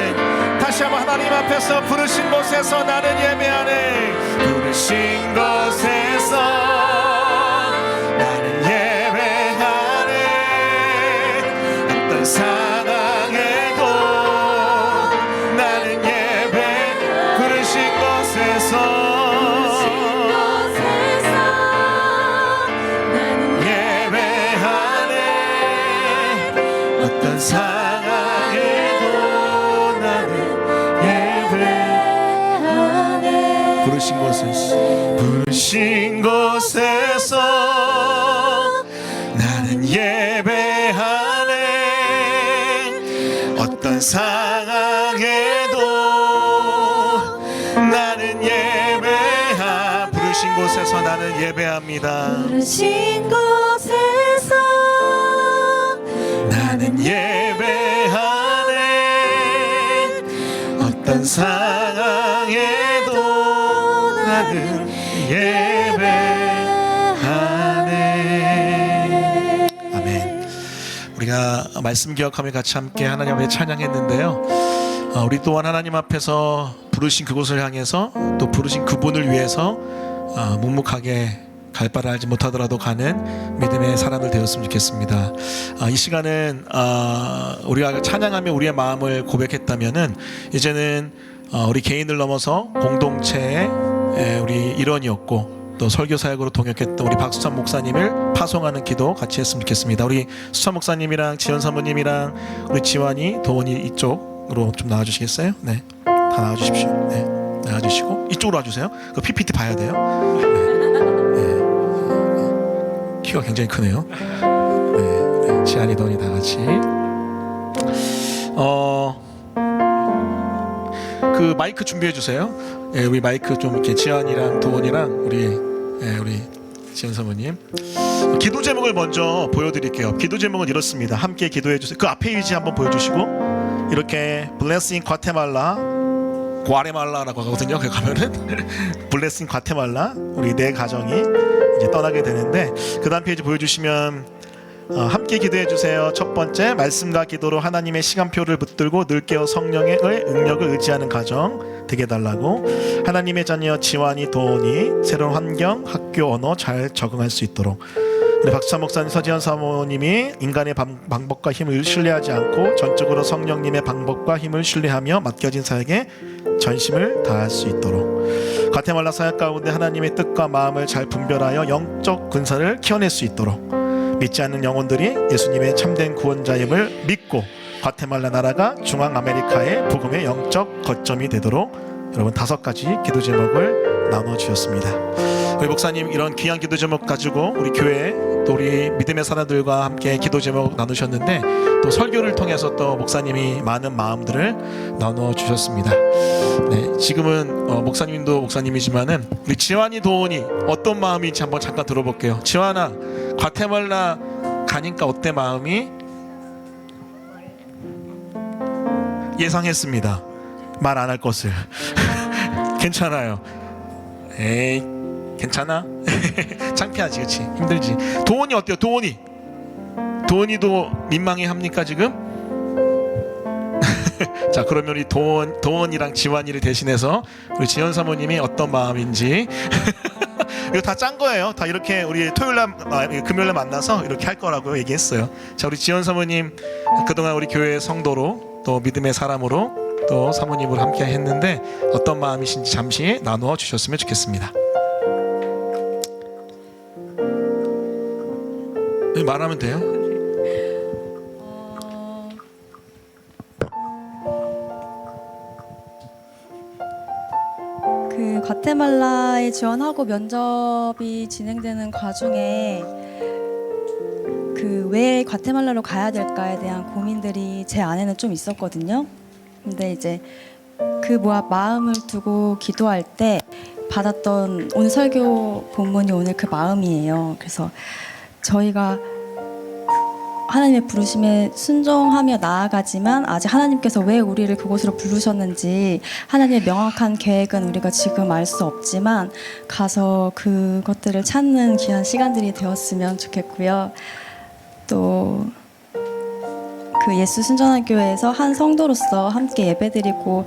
다시 한번 하나님 앞에서 부르신 곳에서 나는 예배하네 부르신 곳에서 나는 예배하네 어떤 상황에도 나는 예배 부르신 곳에서 나는 예배하네 어떤 상황에도 나는 예배하네 부르신 곳에서 나는 예배하네 어떤 상황에도 나는 부르신 곳에서 나는 예배합니다 부르신 곳에서 나는 예배하네 어떤 상황에도 나는 예배하네 아멘. 우리가 말씀 기억하며 같이 함께 하나님 앞에 찬양했는데요 우리 또한 하나님 앞에서 부르신 그곳을 향해서 또 부르신 그분을 위해서 묵묵하게 갈 바를 알지 못하더라도 가는 믿음의 사람들 되었으면 좋겠습니다. 이 시간은 우리가 찬양하며 우리의 마음을 고백했다면은 이제는 우리 개인을 넘어서 공동체의 우리 일원이었고 또 설교 사역으로 동역했던 우리 박수찬 목사님을 파송하는 기도 같이 했으면 좋겠습니다. 우리 수찬 목사님이랑 지연 사모님이랑 우리 지환이 도원이 이쪽으로 좀 나와주시겠어요? 네, 다 나와주십시오. 네, 나와주시고 이쪽으로 와주세요. 그 PPT 봐야 돼요. 네. 키가 굉장히 크네요. 네, 지한이 도원이 다 같이. 그 마이크 준비해 주세요. 예, 우리 마이크 좀 이렇게 지한이랑 도원이랑 우리 지연 사모님. 기도 제목을 먼저 보여드릴게요. 기도 제목은 이렇습니다. 함께 기도해 주세요. 그 앞에 이미지 한번 보여주시고 이렇게 블레싱 과테말라 과레말라라고 하거든요. 그 가면은 블레싱 과테말라 우리 네 가정이 이제 떠나게 되는데 그 다음 페이지 보여주시면 함께 기도해 주세요. 첫 번째 말씀과 기도로 하나님의 시간표를 붙들고 늘 깨어 성령의 능력을 의지하는 가정 되게 해달라고 하나님의 자녀 지환이 도원이 새로운 환경 학교 언어 잘 적응할 수 있도록 우리 박수찬 목사님 서지현 사모님이 인간의 방법과 힘을 신뢰하지 않고 전적으로 성령님의 방법과 힘을 신뢰하며 맡겨진 사역에 전심을 다할 수 있도록 과테말라 사역 가운데 하나님의 뜻과 마음을 잘 분별하여 영적 군사를 키워낼 수 있도록 믿지 않는 영혼들이 예수님의 참된 구원자임을 믿고 과테말라 나라가 중앙아메리카의 복음의 영적 거점이 되도록 여러분 5가지 기도 제목을 나눠주셨습니다. 우리 목사님 이런 귀한 기도 제목 가지고 우리 교회 또 우리 믿음의 사람들과 함께 기도 제목 나누셨는데 또 설교를 통해서 또 목사님이 많은 마음들을 나눠주셨습니다. 네, 지금은 목사님도 목사님이지만은 우리 지환이 도원이 어떤 마음인지 한번 잠깐 들어볼게요. 지환아, 과테말라 가니까 어때 마음이? 예상했습니다. 말 안 할 것을. 괜찮아요. 에이, 괜찮아? 창피하지, 그치? 힘들지. 도원이 어때요? 도원이도 민망해합니까 지금? 자, 그러면 우리 도원이랑 지환이를 대신해서 우리 지연 사모님이 어떤 마음인지 이거 다 짠 거예요. 다 이렇게 우리 금요일날 만나서 이렇게 할 거라고 얘기했어요. 자, 우리 지연 사모님 그동안 우리 교회 성도로 또 믿음의 사람으로 또 사모님으로 함께 했는데 어떤 마음이신지 잠시 나누어 주셨으면 좋겠습니다. 네, 말하면 돼요. 그 과테말라에 지원하고 면접이 진행되는 과정에 그 왜 과테말라로 가야 될까에 대한 고민들이 제 안에는 좀 있었거든요. 근데 이제 그 마음을 두고 기도할 때 받았던 오늘 설교 본문이 오늘 그 마음이에요. 그래서 저희가 하나님의 부르심에 순종하며 나아가지만 아직 하나님께서 왜 우리를 그곳으로 부르셨는지 하나님의 명확한 계획은 우리가 지금 알 수 없지만 가서 그것들을 찾는 귀한 시간들이 되었으면 좋겠고요. 또 그 예수 순전한 교회에서 한 성도로서 함께 예배드리고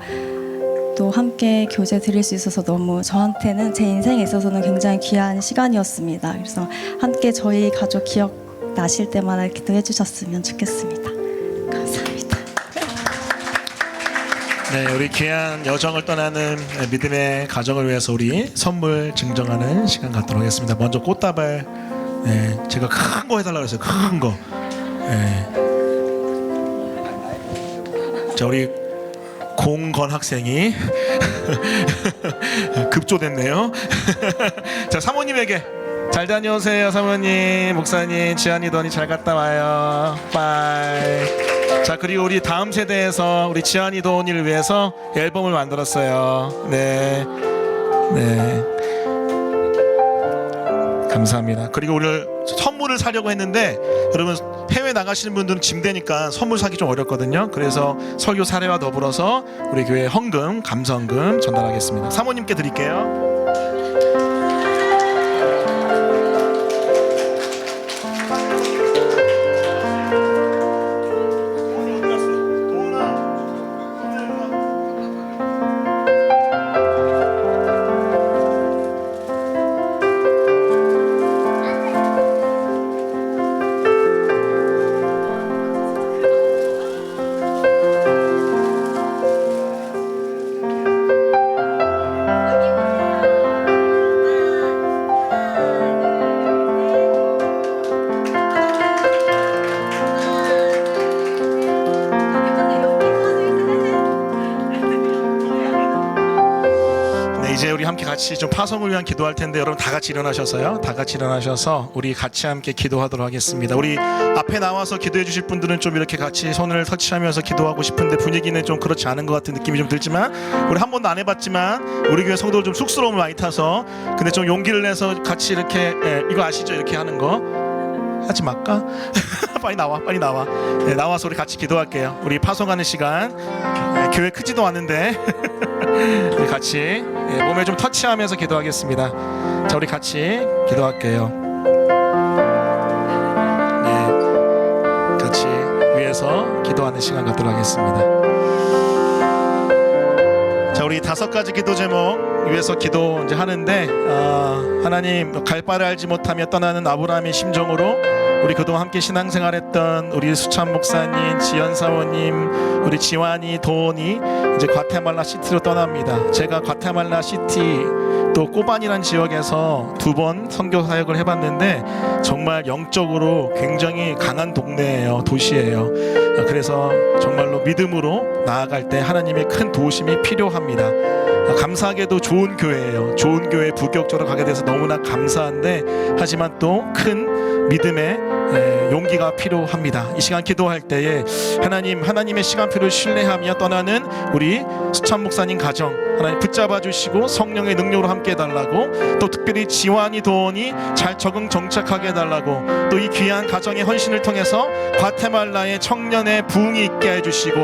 또 함께 교제 드릴 수 있어서 너무 저한테는 제 인생에 있어서는 굉장히 귀한 시간이었습니다. 그래서 함께 저희 가족 기억나실 때마다 기도해 주셨으면 좋겠습니다. 감사합니다. 네, 우리 귀한 여정을 떠나는 믿음의 가정을 위해서 우리 선물 증정하는 시간 갖도록 하겠습니다. 먼저 꽃다발, 네, 제가 큰 거 해달라고 했어요. 큰 거. 네. 자, 우리 공건 학생이 급조됐네요. 자, 사모님에게 잘 다녀오세요. 사모님, 목사님, 지안이 더니 잘 갔다 와요. 빠이. 자, 그리고 우리 다음 세대에서 우리 지안이 도니를 위해서 앨범을 만들었어요. 네, 네, 감사합니다. 그리고 오늘 선물을 사려고 했는데 여러분 해외 나가시는 분들은 짐되니까 선물 사기 좀 어렵거든요. 그래서 설교 사례와 더불어서 우리 교회 헌금, 감사헌금 전달하겠습니다. 사모님께 드릴게요. 이제 우리 함께 같이 좀 파송을 위한 기도할 텐데 여러분 다 같이 일어나셔서요. 다 같이 일어나셔서 우리 같이 함께 기도하도록 하겠습니다. 우리 앞에 나와서 기도해 주실 분들은 좀 이렇게 같이 손을 터치하면서 기도하고 싶은데 분위기는 좀 그렇지 않은 것 같은 느낌이 좀 들지만 우리 한 번도 안 해봤지만 우리 교회 성도들 좀 쑥스러움을 많이 타서 근데 좀 용기를 내서 같이 이렇게 이거 아시죠? 이렇게 하는 거 하지 말까? 빨리 나와, 빨리 나와. 네, 나와서 우리 같이 기도할게요. 우리 파송하는 시간. 교회 크지도 않은데 우리 같이 몸에 좀 터치하면서 기도하겠습니다. 자, 우리 같이 기도할게요. 네, 같이 위에서 기도하는 시간 갖도록 하겠습니다. 자, 우리 5가지 기도 제목 위해서 기도 이제 하는데 하나님 갈 바를 알지 못하며 떠나는 아브라함의 심정으로 우리 그동안 함께 신앙생활했던 우리 수찬 목사님, 지연 사모님, 우리 지완이, 도원이 이제 과테말라 시티로 떠납니다. 제가 과테말라 시티 또 꼬반이라는 지역에서 2번 선교 사역을 해봤는데 정말 영적으로 굉장히 강한 동네예요, 도시예요. 그래서 정말로 믿음으로 나아갈 때 하나님의 큰 도우심이 필요합니다. 감사하게도 좋은 교회예요. 좋은 교회 부격적으로 가게 돼서 너무나 감사한데 하지만 또 큰 믿음의 용기가 필요합니다. 이 시간 기도할 때에 하나님의 시간표를 신뢰하며 떠나는 우리 수찬 목사님 가정 하나님 붙잡아 주시고 성령의 능력으로 함께 해달라고 또 특별히 지완이 도원이 잘 적응 정착하게 해달라고 또 이 귀한 가정의 헌신을 통해서 과테말라의 청년의 부흥이 있게 해주시고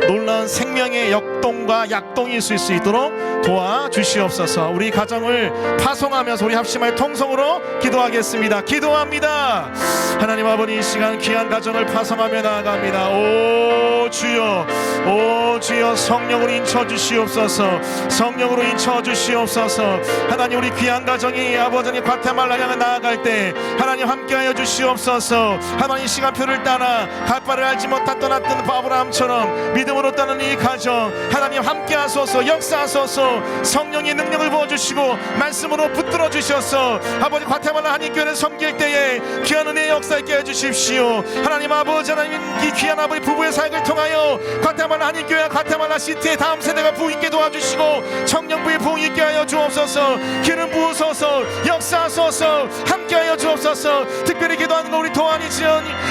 놀라운 생명의 역동과 약동이 있을 수 있도록 도와주시옵소서. 우리 가정을 파송하면서 우리 합심할 통성으로 기도하겠습니다. 기도합니다. 하나님 아버지 이 시간 귀한 가정을 파송하며 나아갑니다. 오 오 주여, 오 주여, 성령으로 인쳐 주시옵소서. 성령으로 인쳐 주시옵소서. 하나님, 우리 귀한 가정이 아버지님 과테말라 향해 나아갈 때 하나님 함께하여 주시옵소서. 하나님, 시간표를 따라 갓바를 알지 못한 떠났던 아브라함처럼 믿음으로 떠나는 이 가정 하나님 함께하소서. 역사하소서. 성령의 능력을 부어주시고 말씀으로 붙들어 주셔서 아버지 과테말라 한인교회를 섬길 때에 귀한 은혜의 역사 있게 해주십시오. 하나님 아버지, 하나님 이 귀한 아버지 부부의 사역을 통하여 과테말라 한인교회와 과테말라 시티의 다음 세대가 부흥 있게 도와주시고 청년부의 부흥 있게 하여 주옵소서. 기름 부으소서. 역사하소서. 함께하여 주옵소서. 특별히 기도하는 거 우리 도안이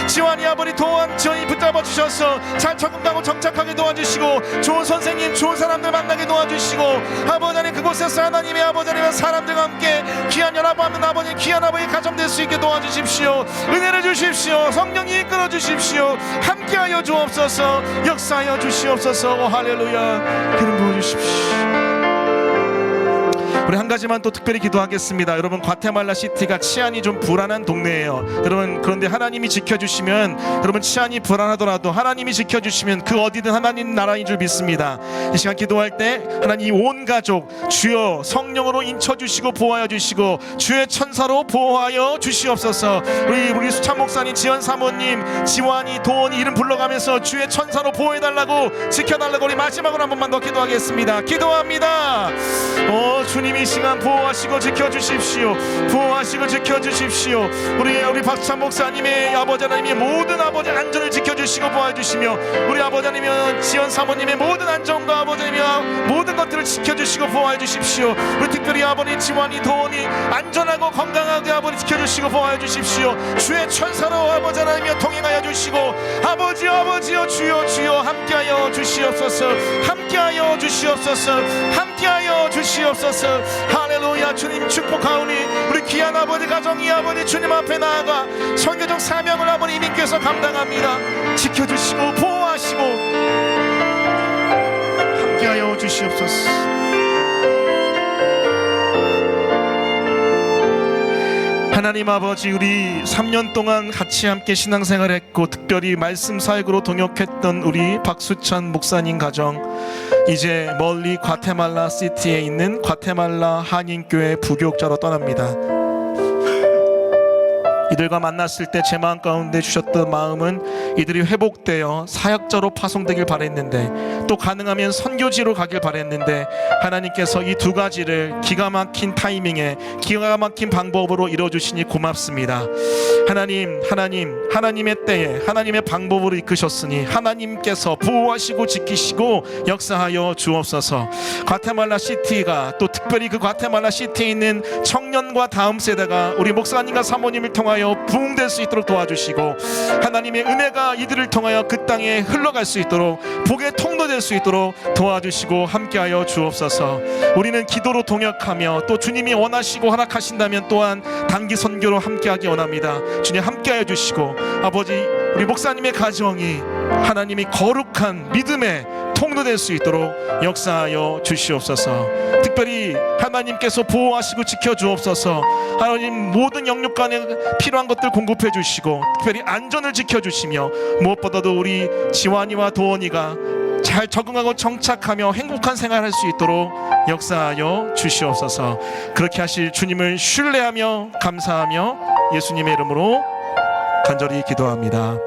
지원이 아버지 도안 지원이 붙잡아 주셔서 잘 적응하고 정착하게 도와주시고 좋은 선생님 좋은 사람들 만나게 도와주시고 아버지 하나님 그곳에서 하나님의 아버지 하나님의 사람들과 함께 귀한 연합하는 아버지 귀한 아버지 가정 될 수 있게 도와주십시오. 은혜를 주십시오. 성령이 이끌어 주십시오. 함께하여 주옵소서. 역사하여 주시옵소서. 할렐루야. 기름 부어주십시오. 우리 한 가지만 또 특별히 기도하겠습니다. 여러분, 과테말라 시티가 치안이 좀 불안한 동네예요. 여러분, 그런데 하나님이 지켜주시면, 여러분 치안이 불안하더라도 하나님이 지켜주시면 그 어디든 하나님 나라인 줄 믿습니다. 이 시간 기도할 때 하나님 온 가족 주여 성령으로 인쳐주시고 보호하여 주시고 주의 천사로 보호하여 주시옵소서. 우리 수찬 목사님, 지연 사모님, 지완이, 도원이 이름 불러가면서 주의 천사로 보호해달라고 지켜달라고 우리 마지막으로 한 번만 더 기도하겠습니다. 기도합니다. 오 주님이 이 시간 보호하시고 지켜주십시오. 보호하시고 지켜주십시오. 우리 박찬 목사님의 아버지 하나님의 모든 아버지 안전을 지켜주시고 보호해주시며 우리 아버지 하나님의 지연 사모님의 모든 안전과 아버지 하나님의 모든 것들을 지켜주시고 보호해주십시오. 우리 특별히 아버지 지원이 도원이 안전하고 건강하게 아버지 지켜주시고 보호해주십시오. 주의 천사로 아버지 하나님이여 통행하여 주시고 아버지여 주여 함께하여 주시옵소서. 함께하여 주시옵소서. 함께하여 주시옵소서. 할렐루야. 주님 축복하오니 우리 귀한 아버지 가정이 아버지 주님 앞에 나아가 선교적 사명을 아버지 이민께서 감당합니다. 지켜주시고 보호하시고 함께하여 주시옵소서. 하나님 아버지, 우리 3년 동안 같이 함께 신앙생활했고 특별히 말씀 사역으로 동역했던 우리 박수찬 목사님 가정, 이제 멀리 과테말라 시티에 있는 과테말라 한인교회 부교육자로 떠납니다. 이들과 만났을 때 제 마음 가운데 주셨던 마음은 이들이 회복되어 사역자로 파송되길 바랬는데 또 가능하면 선교지로 가길 바랬는데 하나님께서 이 두 가지를 기가 막힌 타이밍에 기가 막힌 방법으로 이루어주시니 고맙습니다. 하나님의 때에 하나님의 방법으로 이끄셨으니 하나님께서 보호하시고 지키시고 역사하여 주옵소서. 과테말라 시티가 또 특별히 그 과테말라 시티에 있는 청년과 다음 세대가 우리 목사님과 사모님을 통하여 부흥될 수 있도록 도와주시고 하나님의 은혜가 이들을 통하여 그 땅에 흘러갈 수 있도록 복의 통로될 수 있도록 도와주시고 함께하여 주옵소서. 우리는 기도로 동역하며 또 주님이 원하시고 허락하신다면 또한 단기 선교로 함께하기 원합니다. 주님 함께하여 주시고 아버지 우리 목사님의 가정이 하나님이 거룩한 믿음의 통로될 수 있도록 역사하여 주시옵소서. 특별히 하나님께서 보호하시고 지켜주옵소서. 하나님 모든 영육 간에 필요한 것들 공급해 주시고 특별히 안전을 지켜주시며 무엇보다도 우리 지완이와 도원이가 잘 적응하고 정착하며 행복한 생활할 수 있도록 역사하여 주시옵소서. 그렇게 하실 주님을 신뢰하며 감사하며 예수님의 이름으로 간절히 기도합니다.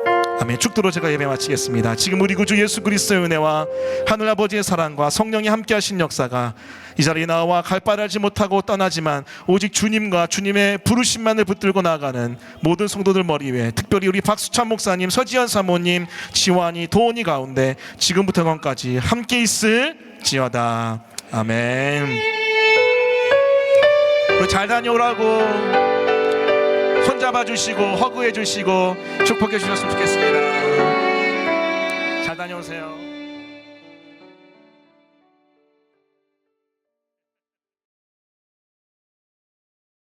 아멘. 축도로 제가 예배 마치겠습니다. 지금 우리 구주 예수 그리스도의 은혜와 하늘아버지의 사랑과 성령이 함께하신 역사가 이 자리에 나와 갈 바를 알지 못하고 떠나지만 오직 주님과 주님의 부르심만을 붙들고 나아가는 모든 성도들 머리 위에 특별히 우리 박수찬 목사님, 서지현 사모님, 지완이, 도원이 가운데 지금부터 영원까지 함께 있을지어다. 아멘. 잘 다녀오라고 손잡아 주시고 허그해 주시고 축복해 주셨으면 좋겠습니다. 잘 다녀오세요.